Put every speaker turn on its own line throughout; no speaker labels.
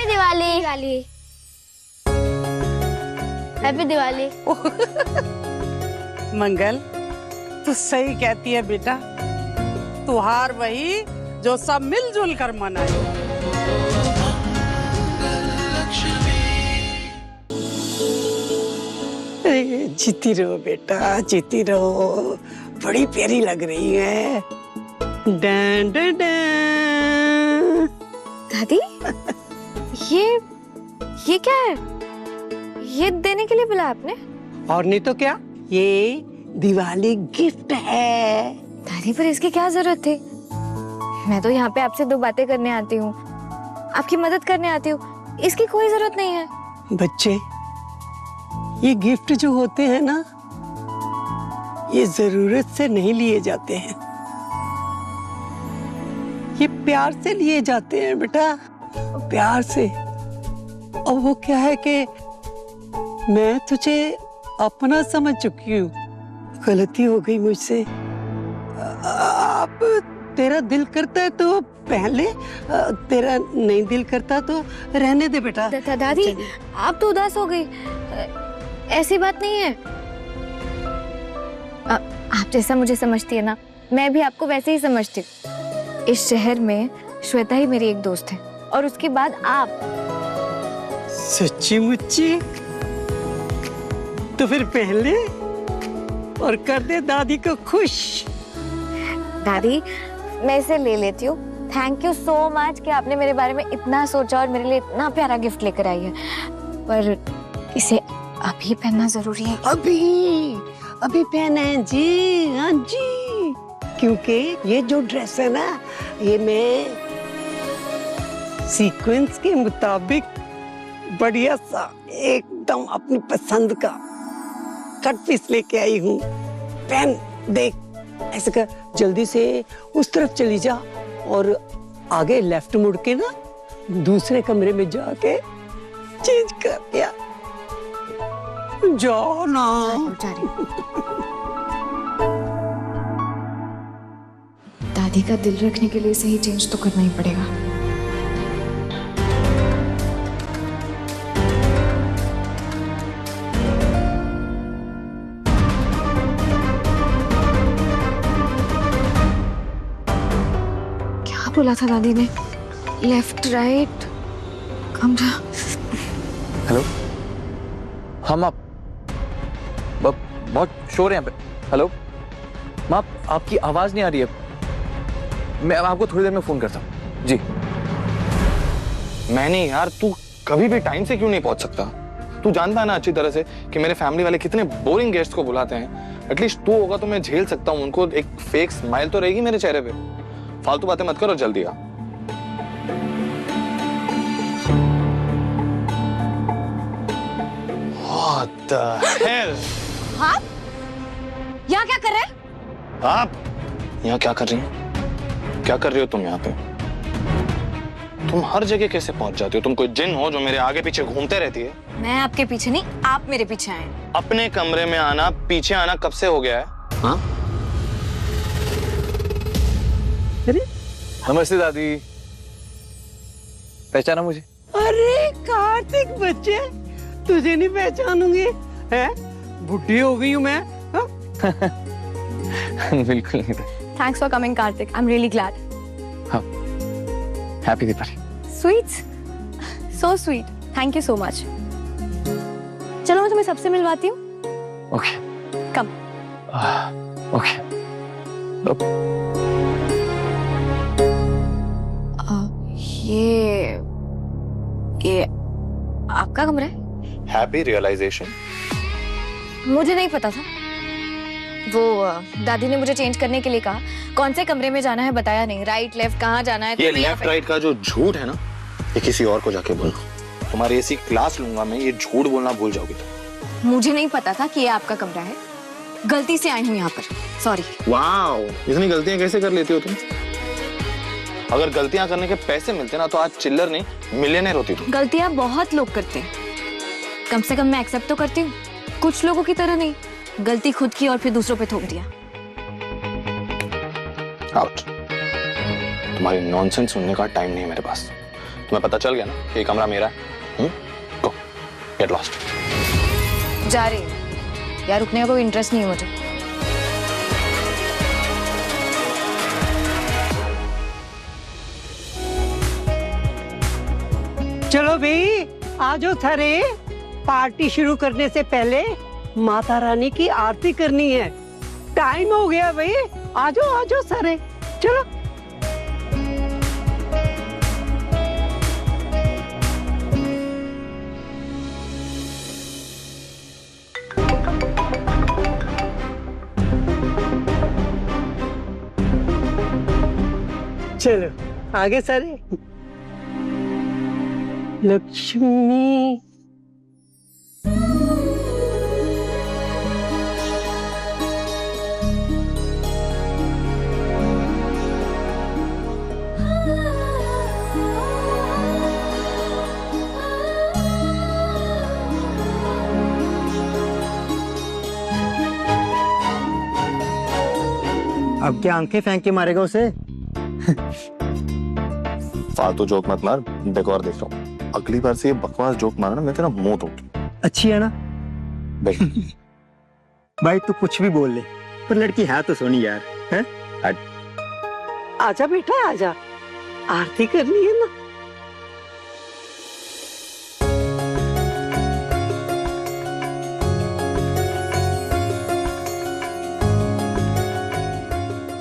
Happy Diwali. Diwali, happy Diwali.
मंगल, तू सही कहती है बेटा। त्योहार वही जो सब मिलजुल कर मनाए। जीती रहो बेटा, जीती रहो। बड़ी प्यारी लग रही है। Done done done.
दादी, ये क्या है? ये देने के लिए बुलाया आपने?
और नहीं तो क्या, ये दिवाली गिफ्ट है।
दादी, पर इसकी क्या जरूरत थी? मैं तो यहाँ पे आपसे 2 बातें करने आती हूँ, आपकी मदद करने आती हूँ। इसकी कोई जरूरत नहीं है।
बच्चे, ये गिफ्ट जो होते हैं ना, ये जरूरत से नहीं लिए जाते हैं, ये प्यार से लिए जाते हैं बेटा, प्यार से। और वो क्या है कि मैं तुझे अपना समझ चुकी हूँ। गलती हो गई मुझसे। अब तेरा दिल करता है तो पहले, तेरा नहीं दिल करता तो रहने दे बेटा।
दादी, आप तो उदास हो गई। ऐसी बात नहीं है। आप जैसा मुझे समझती है ना, मैं भी आपको वैसे ही समझती हूँ। इस शहर में श्वेता ही मेरी एक दोस्त है, और उसके बाद आप।
सच्ची मुच्ची? तो फिर पहले और कर दे दादी को खुश।
दादी, मैं इसे ले लेती हूँ। थैंक यू सो मच कि आपने मेरे बारे में इतना सोचा और मेरे लिए इतना प्यारा गिफ्ट लेकर आई है। पर इसे अभी पहनना जरूरी है।
अभी पहना है जी। हाँ जी, क्योंकि ये जो ड्रेस है ना, ये मैं सीक्वेंस के मुताबिक बढ़िया सा एकदम अपनी पसंद का कट पीस लेके आई हूँ। पहन देख, ऐसे कर, जल्दी से उस तरफ चली जा और आगे लेफ्ट मुड़ के ना दूसरे कमरे में जाके चेंज कर दिया। जाओ ना।
दादी का दिल रखने के लिए सही चेंज तो करना ही पड़ेगा। क्या बोला था दादी ने? लेफ्ट राइट कमरा।
हेलो, हम आप बहुत शोर है यहाँ पे। हेलो माँ, आपकी आवाज नहीं आ रही है। मैं आपको थोड़ी देर में फोन करता हूँ जी।
मैंने यार, तू कभी भी टाइम से क्यों नहीं पहुंच सकता? तू जानता है ना अच्छी तरह से कि मेरे फैमिली वाले कितने बोरिंग गेस्ट को बुलाते हैं। एटलीस्ट तू होगा तो मैं झेल सकता हूँ। उनको एक फेक स्माइल तो रहेगी मेरे चेहरे पे। फालतू बातें मत करो, जल्दी आ। What the hell?
आप यहाँ क्या कर रहे हैं?
आप यहाँ क्या कर रही हैं? क्या कर रही हो तुम यहाँ पे? तुम हर जगह कैसे पहुंच जाती हो? तुम कोई जिन हो जो मेरे आगे पीछे घूमते रहती है?
मैं आपके पीछे नहीं, आप मेरे पीछे आए।
अपने कमरे में आना, पीछे आना कब से हो गया है? हाँ?
नमस्ते दादी, पहचाना मुझे?
अरे कार्तिक बच्चे, तुझे नहीं पहचानूंगी? है, बुढ़ी हो गई हूँ मैं। हाँ?
बिल्कुल नहीं था।
Thanks for coming, Karthik. I'm really glad.
हाँ, happy Deepavali.
Sweets, so sweet. Thank you so much. चलो मैं तुम्हें सबसे मिलवाती हूँ।
ओके।
Come.
ओके।
ये आपका कमरा है?
Happy realization.
मुझे नहीं पता था। वो दादी ने मुझे चेंज करने के लिए कहा। कौन से कमरे में जाना है बताया नहीं। राइट लेफ्ट कहाँ जाना है?
ये लेफ्ट राइट का जो झूठ है ना, ये किसी और को जाके बोलना। तुम्हारी ऐसी क्लास लूंगा मैं, ये झूठ बोलना भूल जाओगी तुम।
मुझे नहीं पता था कि ये आपका कमरा है। गलती से आई हूँ यहाँ पर, सॉरी।
वाओ, इतनी गलतियां कैसे कर लेती हो तुम? अगर गलतियां करने के पैसे मिलते ना तो आज चिल्लर नहीं मिलियनेयर होती तुम।
गलतियां बहुत लोग करते हैं, कम से कम मैं एक्सेप्ट तो करती हूँ। कुछ लोगों की तरह नहीं, गलती खुद की और फिर दूसरों पे थोप दिया।
आउट। तुम्हारी नॉनसेंस सुनने का टाइम नहीं है मेरे पास। तुम्हें पता चल गया ना कि ये कमरा मेरा है। गो गेट लॉस्ट।
जा रही यार, रुकने का कोई इंटरेस्ट नहीं है मुझे।
चलो भाई आ जाओ सारे, पार्टी शुरू करने से पहले माता रानी की आरती करनी है। टाइम हो गया भाई, आ जाओ सारे, चलो। चलो आगे सारे। लक्ष्मी
अब क्या आंखें फेंक के मारेगा उसे?
फालतू जोक मत मार, डेकोर देख रहा हूँ। अगली बार से ये बकवास जोक मारना मैं तेरा मुंह तोड़।
अच्छी है ना
भाई?
भाई तू कुछ भी बोल ले, पर लड़की है तो सोनी यार, है?
आजा बेटा आजा, आरती करनी है ना।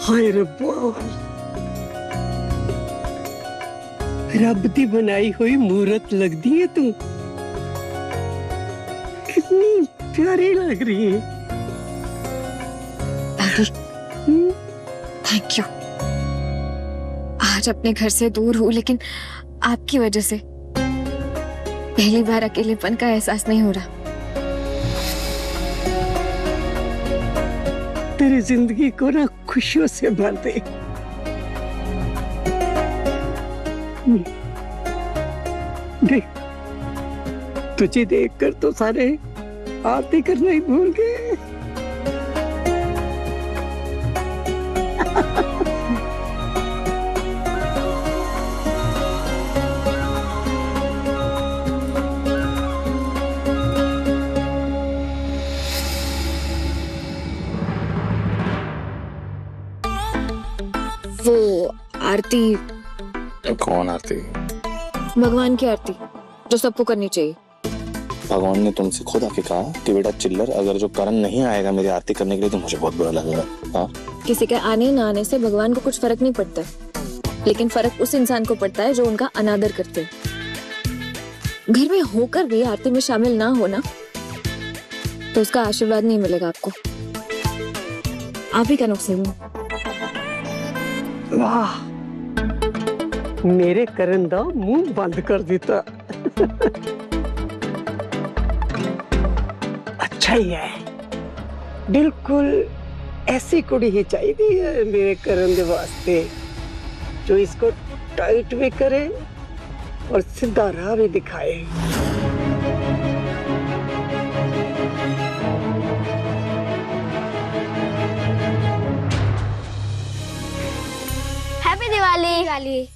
हाय रब्बा, रब दी बनाई हुई मूरत लगती है तू, कितनी प्यारी लग रही है।
Thank you. आज अपने घर से दूर हूँ, लेकिन आपकी वजह से पहली बार अकेलेपन का एहसास नहीं हो रहा।
तेरी जिंदगी को ना खुशियों से भर दे। देख, तुझे देखकर तो सारे आरती करना ही भूल गए।
वो आरती,
कौन आरती?
भगवान की आरती जो सबको करनी चाहिए।
भगवान ने तुमसे खुद आके कहा कि बेटा चिल्लर, अगर जो करण नहीं आएगा मेरी आरती करने के लिए तो मुझे बहुत बुरा लगेगा। हाँ,
किसी के आने ना आने से भगवान को कुछ फर्क नहीं पड़ता, लेकिन फर्क उस इंसान को पड़ता है जो उनका अनादर करते हैं। घर में होकर भी आरती में शामिल ना होना तो उसका आशीर्वाद नहीं मिलेगा आपको। आप ही का नुक्सान हूँ।
वाह, मेरे करण दा मुंह बंद कर दिता। अच्छा ही है, बिल्कुल ऐसी कुड़ी ही चाहिए मेरे करण दे वास्ते, जो इसको टाइट भी करे और सीधा राह भी दिखाए।
हैप्पी दिवाली।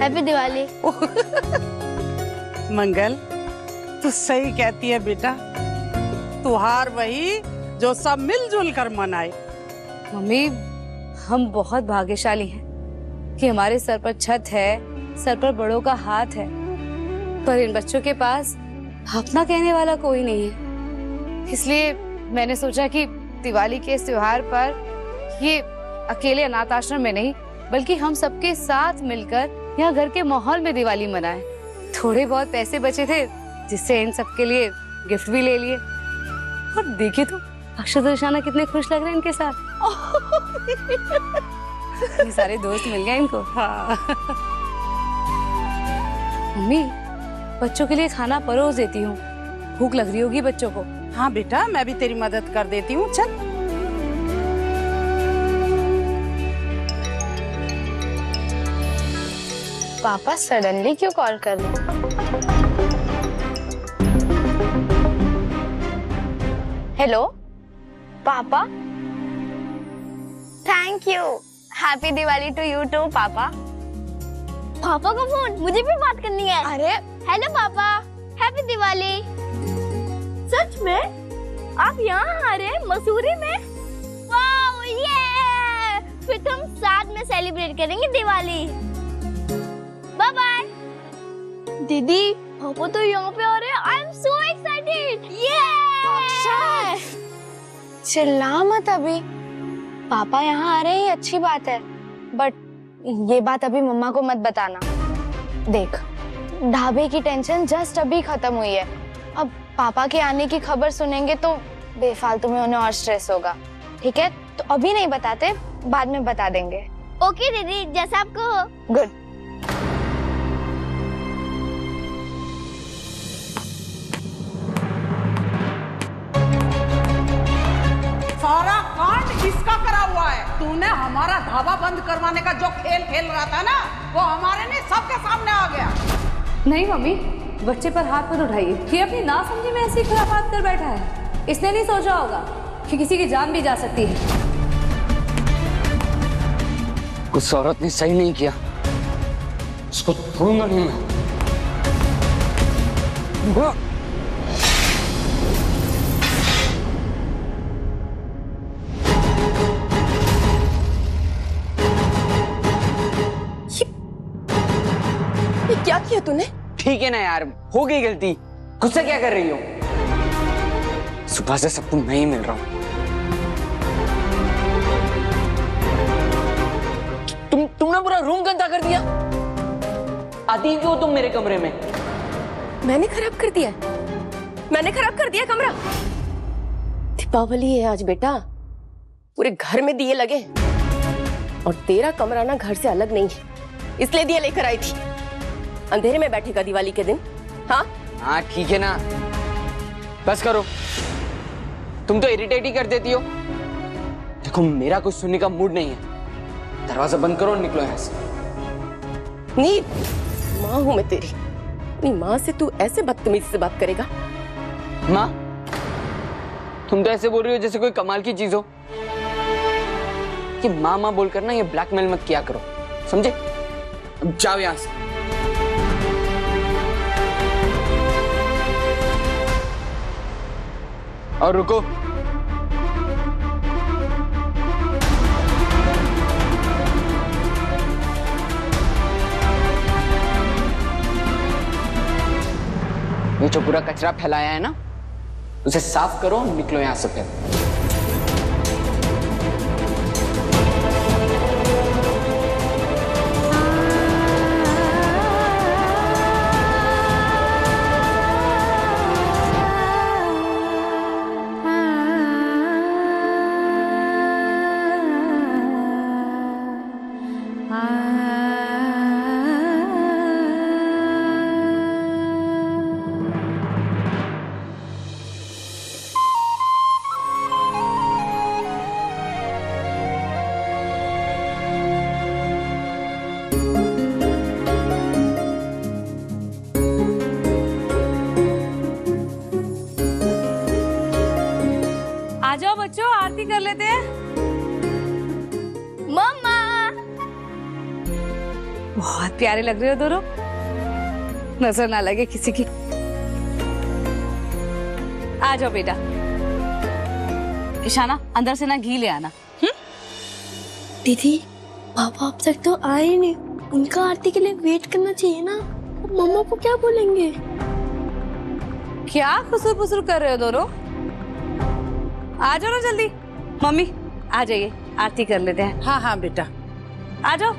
हैप्पी दिवाली।
मंगल, तू सही कहती है बेटा, त्योहार वही जो सब मिलजुल कर मनाए।
मम्मी, हम बहुत भाग्यशाली हैं कि हमारे सर पर छत है, सर पर बड़ों का हाथ है, पर इन बच्चों के पास अपना कहने वाला कोई नहीं है। इसलिए मैंने सोचा कि दिवाली के इस त्योहार पर ये अकेले अनाथ आश्रम में नहीं, बल्कि हम सबके साथ मिलकर यहाँ घर के माहौल में दिवाली मनाएं। थोड़े बहुत पैसे बचे थे, जिससे इन सबके लिए गिफ्ट भी ले लिए। और देखिए तो अक्षत और ईशाना कितने खुश लग रहे हैं इनके साथ। ये सारे दोस्त मिल गए इनको।
हाँ।
मम्मी, बच्चों के लिए खाना परोस देती हूँ, भूख लग रही होगी बच्चों को।
हाँ बेटा, मैं भी तेरी मदद कर देती हूँ, चल।
पापा सडनली क्यों कॉल कर रहे? हेलो पापा, thank you. Happy Diwali to you too पापा। पापा का फोन, मुझे भी बात करनी है। अरे हेलो पापा, हैप्पी दिवाली। सच में आप यहाँ आ रहे हैं मसूरी में? वाओ ये, फिर तो हम साथ में सेलिब्रेट करेंगे दिवाली। Bye bye. दीदी पापा तो यहाँ पे आ रहे हैं। I am so excited. ये चिल्ला मत अभी, पापा यहाँ आ रहे हैं ये अच्छी बात है, बट ये बात अभी मम्मा को मत बताना। देख, ढाबे की टेंशन जस्ट अभी खत्म हुई है, अब पापा के आने की खबर सुनेंगे तो बेफालतू में उन्हें और स्ट्रेस होगा। ठीक है, तो अभी नहीं बताते, बाद में बता देंगे। ओके दीदी, जैसा आपको हो। गुड।
सारा कांड किसका करा हुआ है? तूने हमारा ढाबा बंद करवाने का जो खेल खेल रहा था ना, वो हमारे नहीं सबके सामने आ गया।
नहीं मम्मी, बच्चे पर हाथ मत उठाइए। ये अपनी ना समझी में ऐसी खुराफात कर बैठा है। इसने नहीं सोचा होगा कि किसी की जान भी जा सकती है।
उस औरत ने सही नहीं किया, उसको छोड़ूंगा नहीं मैं।
ये क्या किया तूने?
ठीक है ना यार, हो गई गलती, गुस्सा क्या कर रही हो? सुबह से सबको मैं ही मिल रहा हूँ। तुमने पूरा रूम गंदा कर दिया। आती क्यों तुम मेरे कमरे में?
मैंने खराब कर दिया? मैंने खराब कर दिया कमरा? दीपावली है आज बेटा, पूरे घर में दिए लगे, और तेरा कमरा ना घर से अलग नहीं है, इसलिए दिए लेकर आई थी। अंधेरे में बैठेगा दिवाली के दिन? हाँ
ठीक है ना, बस करो। तुम तो इरिटेट ही कर देती हो। देखो, मेरा कुछ सुनने का मूड नहीं है, दरवाजा बंद करो और निकलो यहाँ से।
नील, माँ हूं मैं तेरी, अपनी माँ से तू ऐसे बदतमीजी से बात करेगा?
माँ, तुम तो ऐसे बोल रही हो जैसे कोई कमाल की चीज हो। कि माँ माँ बोलकर ना ये ब्लैकमेल मत किया करो, समझे? अब जाओ यहाँ से। और रुको, ये जो पूरा कचरा फैलाया है ना, उसे साफ करो, निकलो यहां से फिर।
आ जाओ बच्चों, आरती कर लेते हैं।
मम्मा,
बहुत प्यारे लग रहे हो दोनों, नजर ना लगे किसी की। आ जाओ बेटा। ईशाना, अंदर से ना घी ले आना।
दीदी पापा अब तक तो आए ही नहीं, उनका आरती के लिए वेट करना चाहिए ना। मम्मा को क्या बोलेंगे?
क्या खुसुर पुसुर कर रहे हो दोनों? आ जाओ ना जल्दी। मम्मी आ जाइए, आरती कर लेते हैं।
हाँ हाँ बेटा,
आ जाओ।